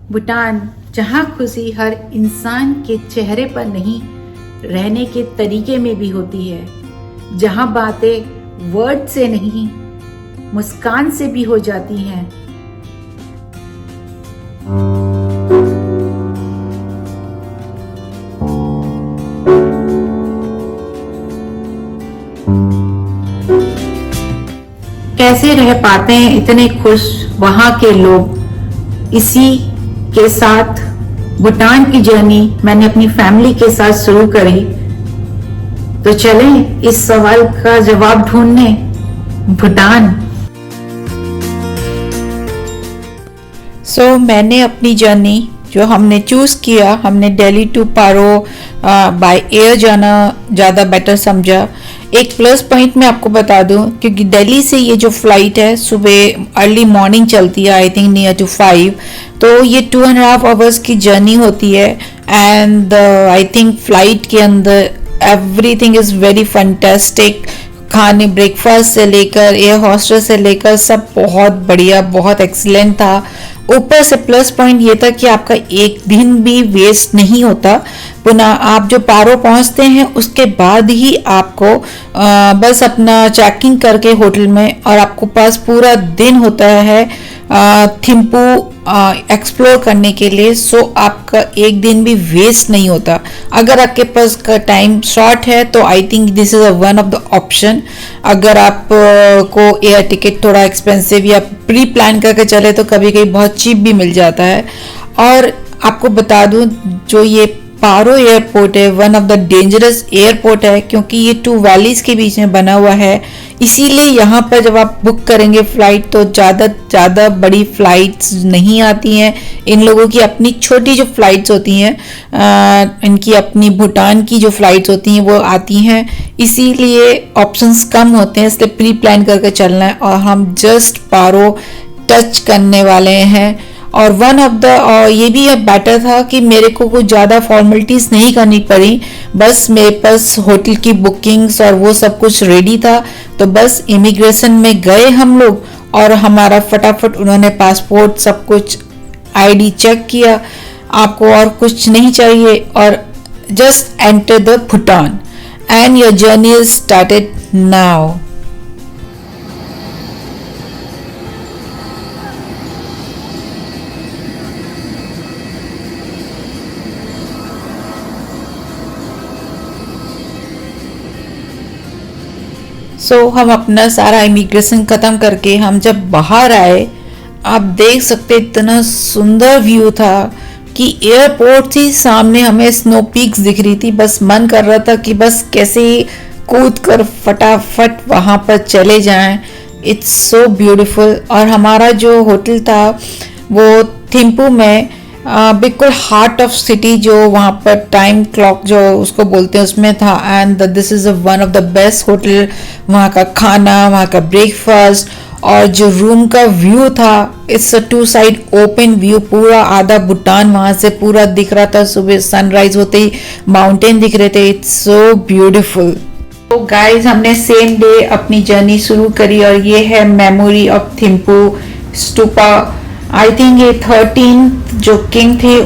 भूटान, जहाँ खुशी हर इंसान के चेहरे पर नहीं, रहने के तरीके में भी होती है, जहाँ बातें वर्ड से नहीं, मुस्कान से भी हो जाती हैं। कैसे रह पाते हैं इतने खुश वहाँ के लोग। इसी के साथ भूटान की जर्नी मैंने अपनी फैमिली के साथ शुरू करी। तो चलें इस सवाल का जवाब ढूंढने भूटान। मैंने अपनी जर्नी जो हमने चूज़ किया, हमने Delhi to Paro by air जाना ज़्यादा बेटर समझा। एक प्लस पॉइंट मैं आपको बता दूं, क्योंकि दिल्ली से ये जो फ्लाइट है सुबह अर्ली मॉर्निंग चलती है, आई थिंक नियर टू 5, तो ये 2.5 आवर्स की जर्नी होती है। एंड आई थिंक फ्लाइट के अंदर एवरीथिंग इज़ वेरी फैंटास्टिक। खाने ब्रेकफास्ट से लेकर एयर हॉस्टल से लेकर सब बहुत बढ़िया, बहुत एक्सीलेंट था। ऊपर से प्लस पॉइंट ये था कि आपका एक दिन भी वेस्ट नहीं होता। पुनः आप जो पारो पहुंचते हैं उसके बाद ही आपको बस अपना चेकिंग करके होटल में, और आपको पास पूरा दिन होता है थिम्पू एक्सप्लोर करने के लिए। सो आपका एक दिन भी वेस्ट नहीं होता। अगर आपके पास का टाइम शॉर्ट है तो I think this is one of the option. अगर आप को एयर टिकट थोड़ा एक्सपेंसिव या प्री प्लान करके चले तो कभी कभी बहुत चीप भी मिल जाता है। और आपको बता दूं, जो ये पारो एयरपोर्ट है one of the dangerous airport है, क्योंकि ये 2 वैलीज के बीच में बना हुआ है। इसीलिए यहाँ पर जब आप बुक करेंगे फ्लाइट तो ज़्यादा बड़ी फ्लाइट्स नहीं आती हैं। इन लोगों की अपनी छोटी जो फ्लाइट्स होती हैं, इनकी अपनी भूटान की जो फ्लाइट्स होती हैं वो आती हैं। इसीलिए ऑप्शंस कम होते हैं, इसलिए प्री प्लान करके चलना है। और हम जस्ट पारो टच करने वाले हैं। और वन ऑफ द ये भी बेटर था कि मेरे को कुछ ज़्यादा फॉर्मेलिटीज़ नहीं करनी पड़ी। बस मेरे पास होटल की बुकिंग्स और वो सब कुछ रेडी था। तो बस इमिग्रेशन में गए हम लोग और हमारा फटाफट उन्होंने पासपोर्ट सब कुछ आईडी चेक किया। आपको और कुछ नहीं चाहिए और just enter the Bhutan and your journey is started now. हम अपना सारा इमिग्रेशन ख़त्म करके हम जब बाहर आए, आप देख सकते इतना सुंदर व्यू था कि एयरपोर्ट ही सामने हमें स्नो पीक्स दिख रही थी। बस मन कर रहा था कि बस कैसे ही कूद कर फटाफट वहाँ पर चले जाएं। It's so beautiful. और हमारा जो होटल था वो थिम्पू में बिल्कुल हार्ट ऑफ सिटी, जो वहाँ पर टाइम क्लॉक जो उसको बोलते हैं उसमें था। And this is one of the best hotel. वहाँ का खाना, वहाँ का ब्रेकफास्ट और जो रूम का व्यू था, it's a 2 side open view. पूरा आधा भूटान वहाँ से पूरा दिख रहा था। सुबह सनराइज होते ही माउंटेन दिख रहे थे। It's so beautiful. तो गाइज, हमने सेम डे अपनी जर्नी शुरू करी और ये है memory of Thimphu stupa. I think ये 13 जो किंग थे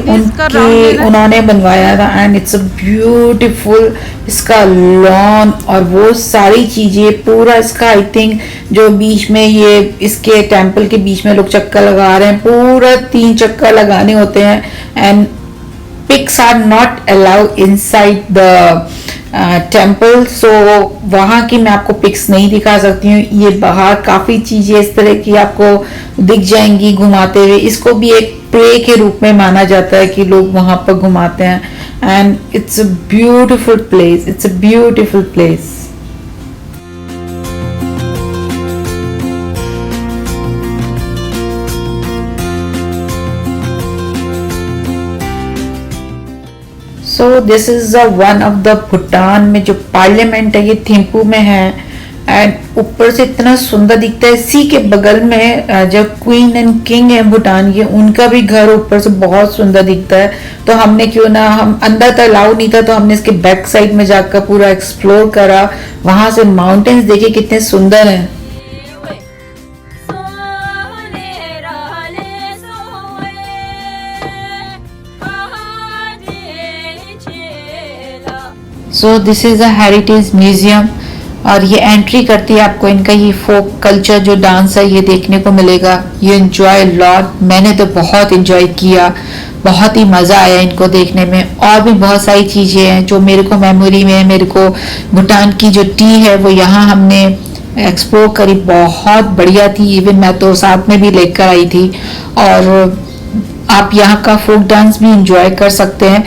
उन्होंने बनवाया था। एंड इट्स अ ब्यूटीफुल, इसका लॉन और वो सारी चीजें, पूरा इसका आई थिंक जो बीच में ये इसके टेम्पल के बीच में लोग चक्कर लगा रहे हैं, पूरा 3 चक्कर लगाने होते हैं। And pics are not allowed inside the temple. So वहाँ की मैं आपको पिक्स नहीं दिखा सकती हूँ। ये बाहर काफ़ी चीज़ें इस तरह की आपको दिख जाएंगी घुमाते हुए। इसको भी एक प्रे के रूप में माना जाता है कि लोग वहाँ पर घुमाते हैं। And it's a beautiful place, it's a beautiful place. So this is one of the Bhutan में जो पार्लियामेंट है, ये थिम्पू में है। एंड ऊपर से इतना सुंदर दिखता है। इसी के बगल में जो क्वीन एंड किंग है भूटान के, उनका भी घर ऊपर से बहुत सुंदर दिखता है। तो हमने क्यों ना, हम अंदर तो अलाउड नहीं था, तो हमने इसके बैक साइड में जाकर पूरा एक्सप्लोर करा। वहां से माउंटेन्स देखिए कितने सुंदर हैं। So this is a heritage museum, और ये एंट्री करती है आपको इनका ये फोक कल्चर जो डांस है ये देखने को मिलेगा। यू एंजॉय लॉट, मैंने तो बहुत इंजॉय किया, बहुत ही मज़ा आया इनको देखने में। और भी बहुत सारी चीज़ें हैं जो मेरे को मेमोरी में है। मेरे को भूटान की जो टी है वो यहाँ हमने एक्सप्लोर करी, बहुत बढ़िया थी। इवन मैं तो साथ में भी लेकर आई थी। और आप यहाँ का फोक डांस भी इंजॉय कर सकते हैं,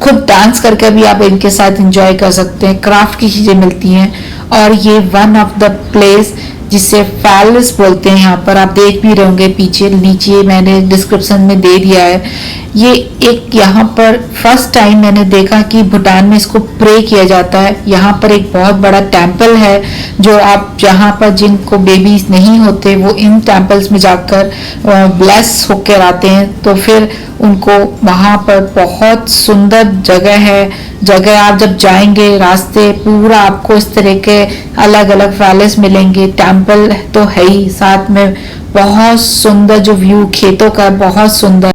खुद डांस करके भी आप इनके साथ इंजॉय कर सकते हैं। क्राफ्ट की चीज़ें मिलती हैं। और ये वन ऑफ द प्लेस जिसे पैलेस बोलते हैं, यहाँ पर आप देख भी रहे होंगे पीछे नीचे मैंने डिस्क्रिप्शन में दे दिया है। ये एक यहाँ पर फर्स्ट टाइम मैंने देखा कि भूटान में इसको प्रे किया जाता है। यहाँ पर एक बहुत बड़ा टेम्पल है जो आप जहाँ पर जिनको बेबीज नहीं होते वो इन टेम्पल्स में जाकर ब्लेस होकर आते हैं, तो फिर उनको वहाँ पर बहुत सुंदर जगह है। जगह आप जब जाएंगे रास्ते पूरा आपको इस तरह के अलग अलग पैलेस मिलेंगे, टेम्पल तो है ही, साथ में बहुत सुंदर जो व्यू खेतों का बहुत सुंदर।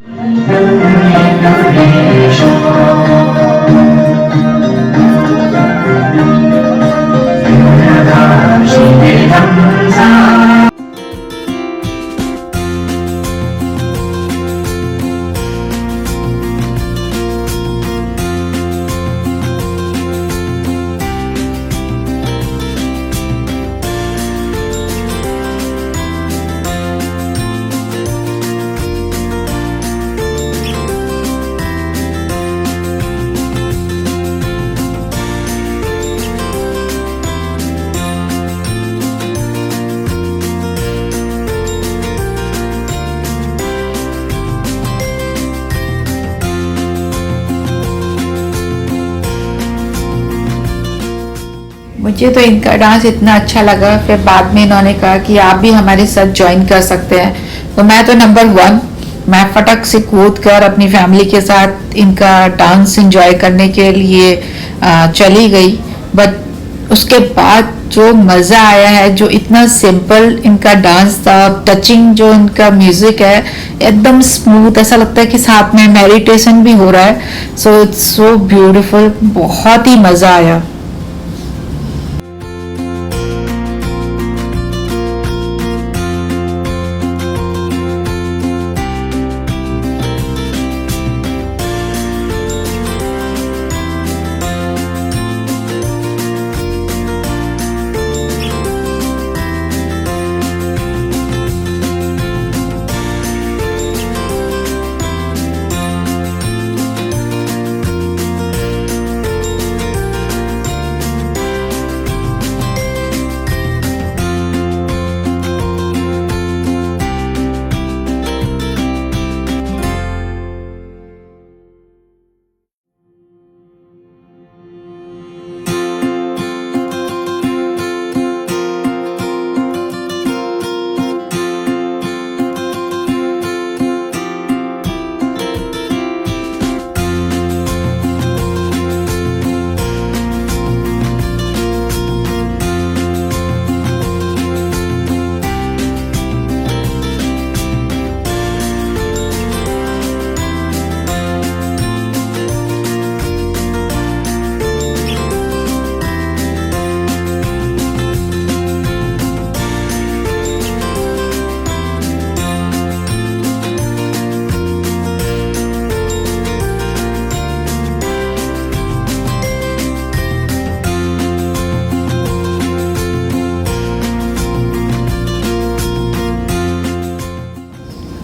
मुझे तो इनका डांस इतना अच्छा लगा, फिर बाद में इन्होंने कहा कि आप भी हमारे साथ ज्वाइन कर सकते हैं। तो मैं तो नंबर 1, मैं फटक से कूद कर अपनी फैमिली के साथ इनका डांस एंजॉय करने के लिए चली गई। बट उसके बाद जो मज़ा आया है, जो इतना सिंपल इनका डांस था और टचिंग जो इनका म्यूज़िक है एकदम स्मूथ, ऐसा लगता है कि साथ में मेडिटेशन भी हो रहा है। सो इट्स सो ब्यूटीफुल, बहुत ही मज़ा आया।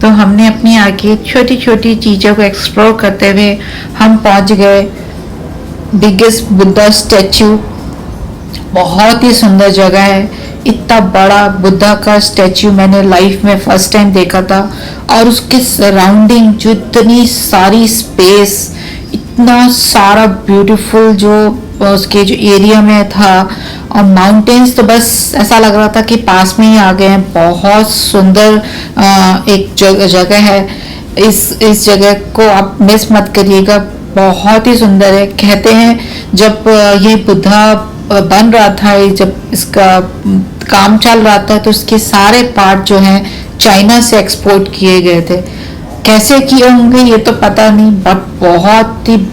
तो हमने अपनी आगे छोटी छोटी चीज़ों को एक्सप्लोर करते हुए हम पहुंच गए बिगेस्ट बुद्धा स्टैचू। बहुत ही सुंदर जगह है, इतना बड़ा बुद्धा का स्टैचू मैंने लाइफ में फर्स्ट टाइम देखा था। और उसके सराउंडिंग जो इतनी सारी स्पेस, इतना सारा ब्यूटीफुल जो उसके जो एरिया में था, और माउंटेन्स तो बस ऐसा लग रहा था कि पास में ही आ गए हैं। बहुत सुंदर एक जगह है, इस जगह को आप मिस मत करिएगा, बहुत ही सुंदर है। कहते हैं जब ये बुद्धा बन रहा था, जब इसका काम चल रहा था, तो इसके सारे पार्ट जो हैं चाइना से एक्सपोर्ट किए गए थे। कैसे किए होंगे ये तो पता नहीं, बट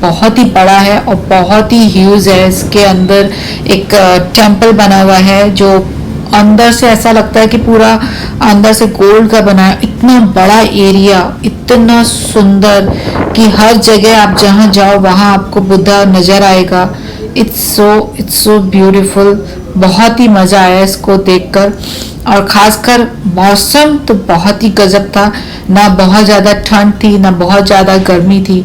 बहुत ही बड़ा है और बहुत ही ह्यूज है। इसके अंदर एक टेम्पल बना हुआ है जो अंदर से ऐसा लगता है कि पूरा अंदर से गोल्ड का बना है। इतना बड़ा एरिया, इतना सुंदर कि हर जगह आप जहाँ जाओ वहाँ आपको बुद्धा नजर आएगा। It's so beautiful. बहुत ही मजा आया इसको देखकर। और खासकर मौसम तो बहुत ही गजब था, ना बहुत ज़्यादा ठंड थी ना बहुत ज़्यादा गर्मी थी।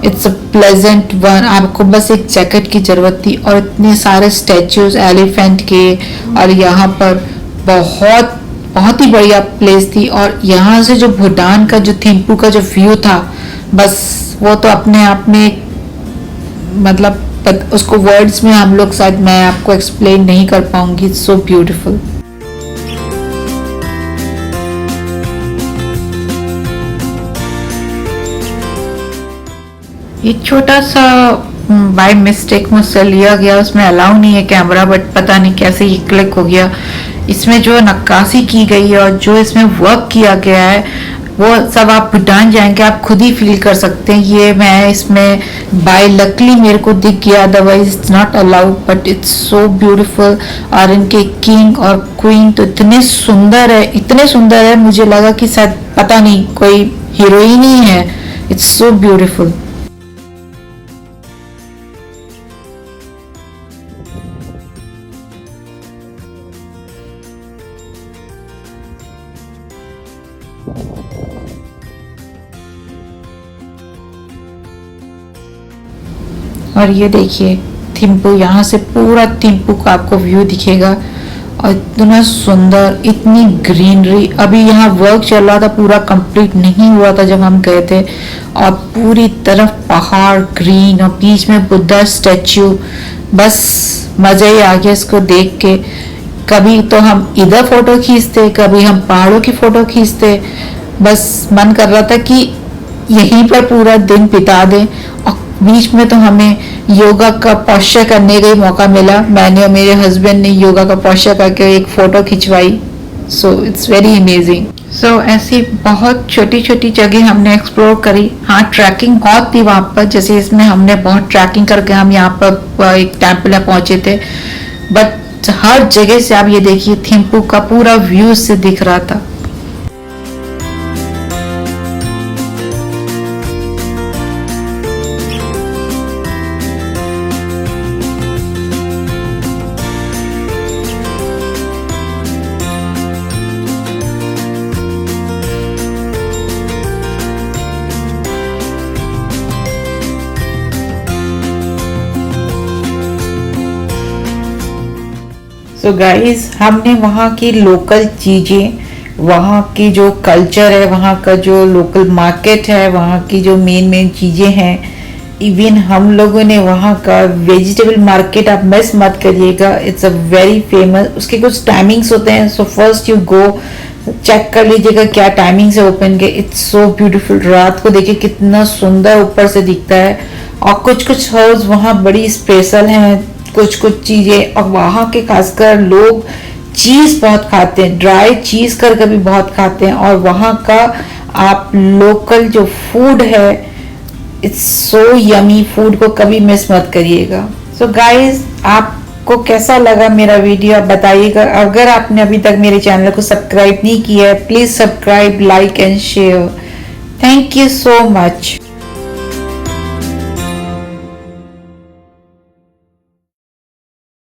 It's a pleasant one. आपको बस एक जैकेट की ज़रूरत थी और इतने सारे स्टैचूज एलिफेंट के। और यहाँ पर बहुत ही बढ़िया प्लेस थी। और यहाँ से जो भूटान का जो थिम्पू का जो व्यू था, बस वो तो अपने आप में मतलब उसको वर्ड्स में हम लोग शायद मैं आपको एक्सप्लेन नहीं कर पाऊंगी। It's so beautiful. एक छोटा सा बाय मिस्टेक मुझसे लिया गया, उसमें अलाउ नहीं है कैमरा, बट पता नहीं कैसे ये क्लिक हो गया। इसमें जो नक्काशी की गई है और जो इसमें वर्क किया गया है वो सब आप भूटान जाएंगे आप खुद ही फील कर सकते हैं। ये मैं इसमें बाय लकली मेरे को दिख गया, otherwise it's not allowed, but it's so beautiful. और इनके किंग और क्वीन तो इतने सुंदर है मुझे लगा कि शायद पता नहीं कोई हीरोइन ही है। It's so beautiful. और ये देखिए थिम्पू, यहाँ से पूरा थिम्पू का आपको व्यू दिखेगा। और इतना सुंदर, इतनी ग्रीनरी। अभी यहाँ वर्क चल रहा था, पूरा कंप्लीट नहीं हुआ था जब हम गए थे। और पूरी तरफ पहाड़ ग्रीन और बीच में बुद्धा स्टैचू। बस मजा ही आ गया इसको देख के। कभी तो हम इधर फोटो खींचते, कभी हम पहाड़ों की फोटो खींचते। बस मन कर रहा था कि यहीं पर पूरा दिन बिता दें। और बीच में तो हमें योगा का पोस्चर करने का ही मौका मिला। मैंने और मेरे हस्बैंड ने योगा का पोस्चर करके एक फोटो खिंचवाई। So it's very amazing. So ऐसी बहुत छोटी छोटी जगह हमने एक्सप्लोर करी। हाँ, ट्रैकिंग बहुत थी वहाँ पर, जैसे इसमें हमने बहुत ट्रैकिंग करके हम यहाँ पर एक टेम्पल पहुंचे थे। बट हर जगह से आप ये देखिए थिम्पू का पूरा व्यू से दिख रहा था। सो गाइस, हमने वहाँ की लोकल चीज़ें, वहाँ की जो कल्चर है, वहाँ का जो लोकल मार्केट है, वहाँ की जो मेन चीज़ें हैं, इवन हम लोगों ने वहाँ का वेजिटेबल मार्केट आप मिस मत करिएगा। It's a very famous. उसके कुछ टाइमिंग्स होते हैं, so first you go check कर लीजिएगा क्या टाइमिंग से ओपन के। It's so beautiful. रात को देखिए कितना सुंदर ऊपर से दिखता है। और कुछ हाउस वहाँ बड़ी स्पेशल हैं, कुछ चीजें। और वहाँ के खासकर लोग चीज बहुत खाते हैं, ड्राई चीज कर कभी बहुत खाते हैं। और वहाँ का आप लोकल जो फूड है, इट्स सो यमी। फूड को कभी मिस मत करिएगा। सो गाइज, आपको कैसा लगा मेरा वीडियो आप बताइएगा। अगर आपने अभी तक मेरे चैनल को सब्सक्राइब नहीं किया है, please subscribe, like and share. Thank you so much.